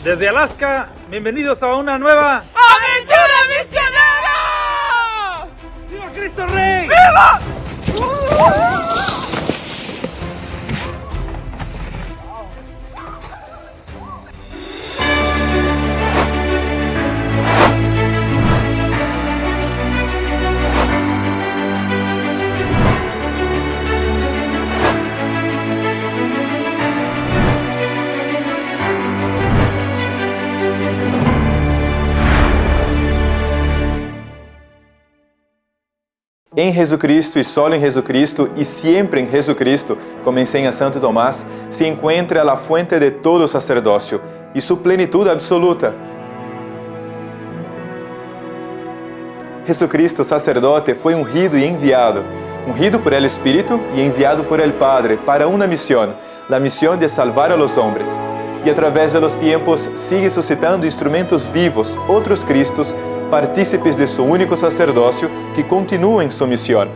Desde Alaska, bienvenidos a una nueva ¡Aventura Misionera! ¡Viva Cristo Rey! ¡Viva! Em Jesucristo e solo em Jesucristo e sempre em Jesucristo, como ensina Santo Tomás, se encontra a fuente de todo sacerdócio e sua plenitude absoluta. Jesucristo, sacerdote, foi ungido e enviado por el Espírito e enviado por el Padre para uma missão, a missão de salvar a los hombres. E através de los tiempos sigue suscitando instrumentos vivos, outros Cristos, partícipes de su único sacerdócio que continúa en su misión.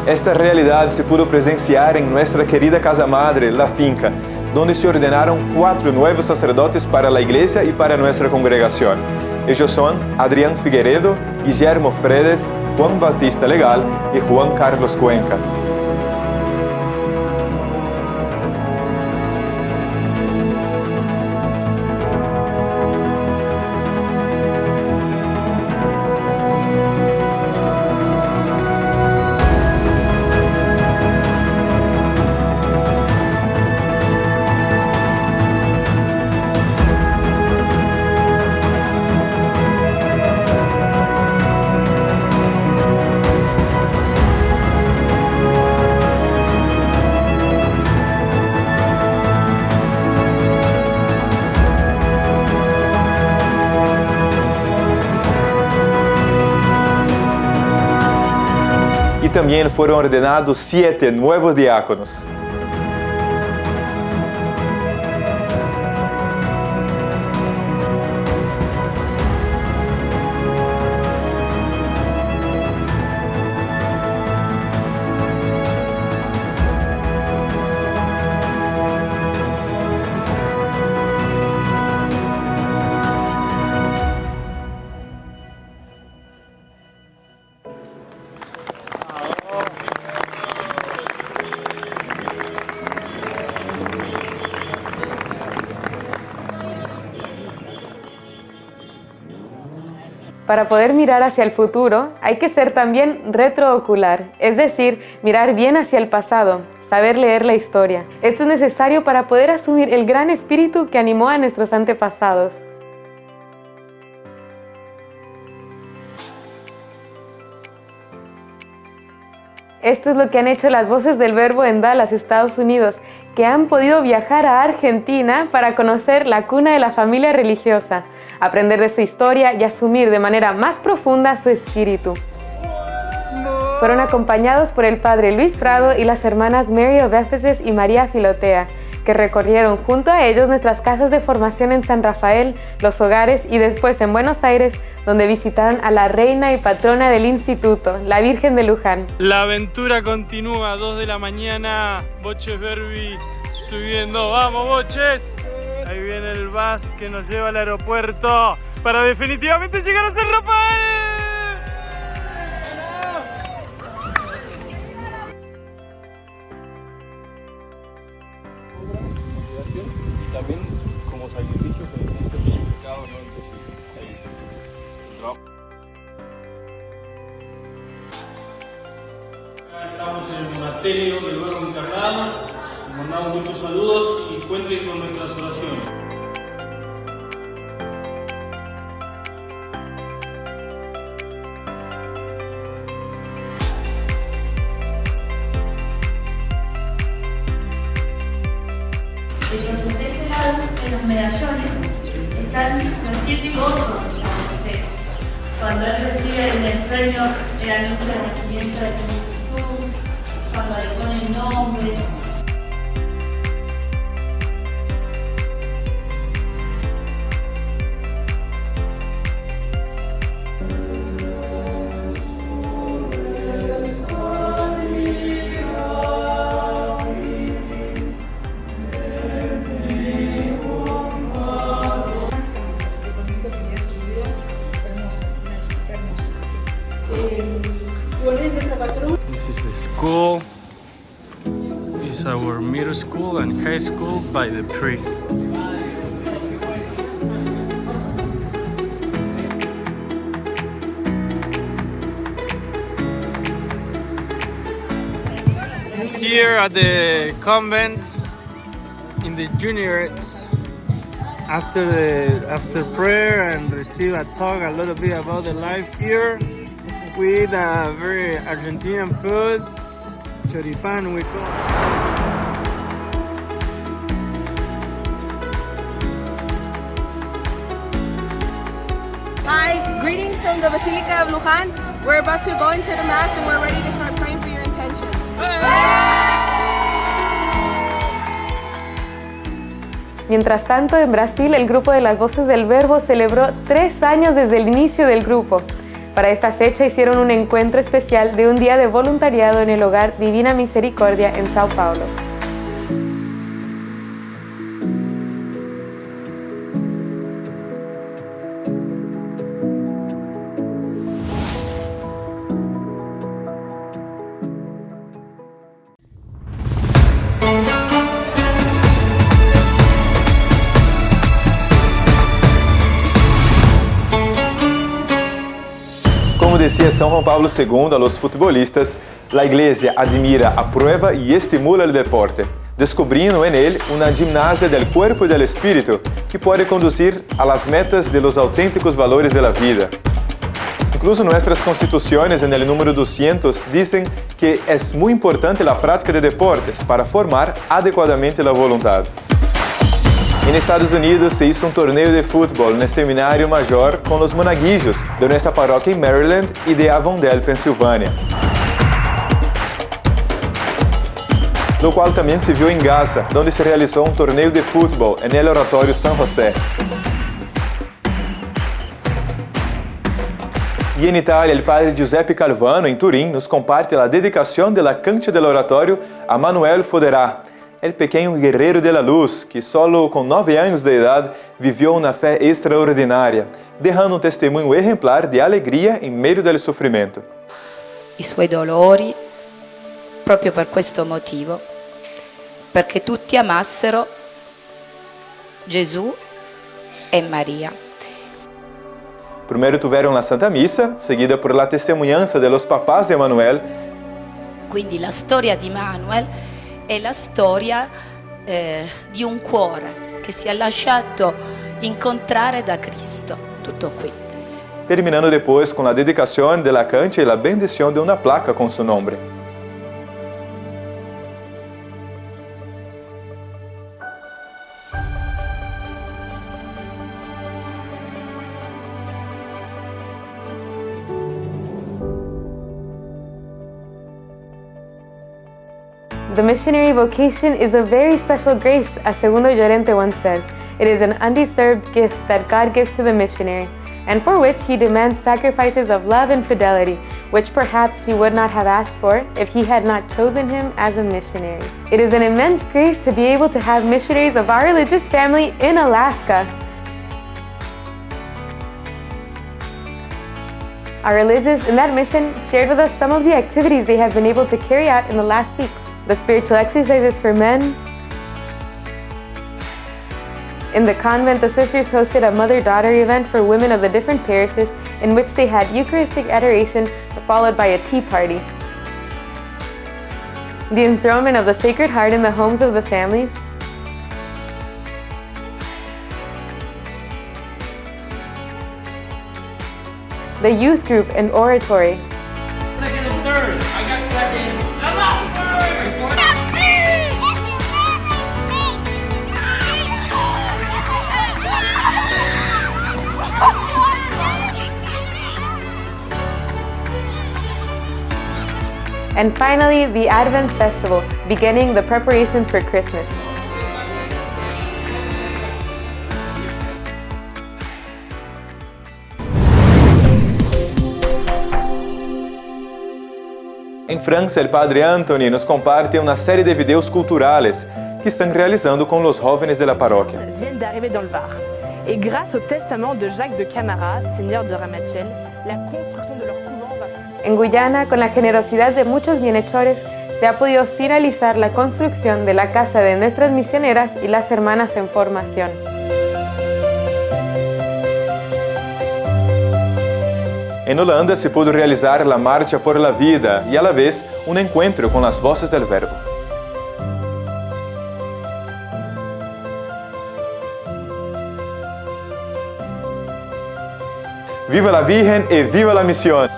Esta realidad se pudo presenciar en nuestra querida casa madre, La Finca, donde se ordenaron 4 nuevos sacerdotes para la iglesia y para nuestra congregación. Ellos son Adrián Figueredo, Guillermo Fredes, Juan Bautista Legal y Juan Carlos Cuenca. E também foram ordenados 7 novos diáconos. Para poder mirar hacia el futuro, hay que ser también retroocular, es decir, mirar bien hacia el pasado, saber leer la historia. Esto es necesario para poder asumir el gran espíritu que animó a nuestros antepasados. Esto es lo que han hecho las Voces del Verbo en Dallas, Estados Unidos, que han podido viajar a Argentina para conocer la cuna de la familia religiosa, aprender de su historia y asumir de manera más profunda su espíritu. Fueron acompañados por el padre Luis Prado y las hermanas Mary of Ephesus y María Filotea, que recorrieron junto a ellos nuestras casas de formación en San Rafael, los hogares y después en Buenos Aires, donde visitaron a la reina y patrona del instituto, la Virgen de Luján. La aventura continúa, 2 de la mañana, Boches Verbi subiendo. ¡Vamos, Boches! Ahí viene el bus que nos lleva al aeropuerto para definitivamente llegar a San Rafael. Y también como sacrificio pendiente por el pecado, ¿no? Entonces, estamos en el monasterio del Verbo Encarnado, les mandamos muchos saludos y cuenten con nuestras oraciones. Entonces, de este lado, en los medallones, están los 7 gozos de San José. Cuando él recibe en el sueño el anuncio del nacimiento de Jesús, cuando le pone el nombre. is our middle school and high school by the priest. Here at the convent, in the juniorates, after prayer and receive a talk a little bit about the life here, we eat a very Argentinian food, choripan we call. Hi, greetings from the Basilica of Luján. We're about to go into the Mass and we're ready to start praying for your intentions. Mientras tanto, en Brasil, el grupo de las Voces del Verbo celebró 3 años desde el inicio del grupo. Para esta fecha hicieron un encuentro especial de un día de voluntariado en el Hogar Divina Misericordia en Sao Paulo. Como decía São Juan Pablo II a los futbolistas, la Iglesia admira, aprueba y estimula el deporte, descubriendo en él una gimnasia del cuerpo y del espíritu que puede conducir a las metas de los auténticos valores de la vida. Incluso nuestras constituciones en el número 200 dicen que es muy importante la práctica de deportes para formar adecuadamente la voluntad. En Estados Unidos se hizo un torneo de fútbol en el Seminario Mayor con los monaguillos de nuestra parroquia en Maryland y de Avondale, Pensilvania. Lo cual también se vio en Gaza, donde se realizó un torneo de fútbol en el Oratorio San José. Y en Italia, el padre Giuseppe Calvano, en Turín, nos comparte la dedicación de la cancha del oratorio a Manuel Foderá, el pequeño guerrero de la luz que solo con 9 años de edad vivió una fe extraordinaria, dejando un testimonio ejemplar de alegría en medio del sufrimiento. I suoi dolori proprio per questo motivo, perché tutti amassero Gesù e Maria. Primero tuvieron la Santa Misa, seguida por la testimonianza de los papás de Manuel. Quindi la storia di Manuel è la storia di un cuore che si è lasciato incontrare da Cristo. Tutto qui. Terminando después con la dedicación de la cancha y la bendición de una placa con su nombre. The missionary vocation is a very special grace, as Segundo Llorente once said. It is an undeserved gift that God gives to the missionary, and for which he demands sacrifices of love and fidelity, which perhaps he would not have asked for if he had not chosen him as a missionary. It is an immense grace to be able to have missionaries of our religious family in Alaska. Our religious in that mission shared with us some of the activities they have been able to carry out in the last week. The spiritual exercises for men. In the convent, the sisters hosted a mother-daughter event for women of the different parishes in which they had Eucharistic adoration followed by a tea party. The enthronement of the Sacred Heart in the homes of the families. The youth group and oratory. Second and third. I got second. And finally, the Advent Festival, beginning the preparations for Christmas. En Francia, el padre Anthony nos comparte una serie de videos culturales que están realizando con los jóvenes de la parroquia. Viennent d'arriver dans le Var. Et grâce au testament de Jacques de Camara, seigneur de Ramatuelle, la construction de leur couvent va... En Guyana, con la generosidad de muchos bienhechores, se ha podido finalizar la construcción de la casa de nuestras misioneras y las hermanas en formación. En Holanda se pudo realizar la Marcha por la Vida y a la vez un encuentro con las voces del Verbo. ¡Viva la Virgen y viva la misión!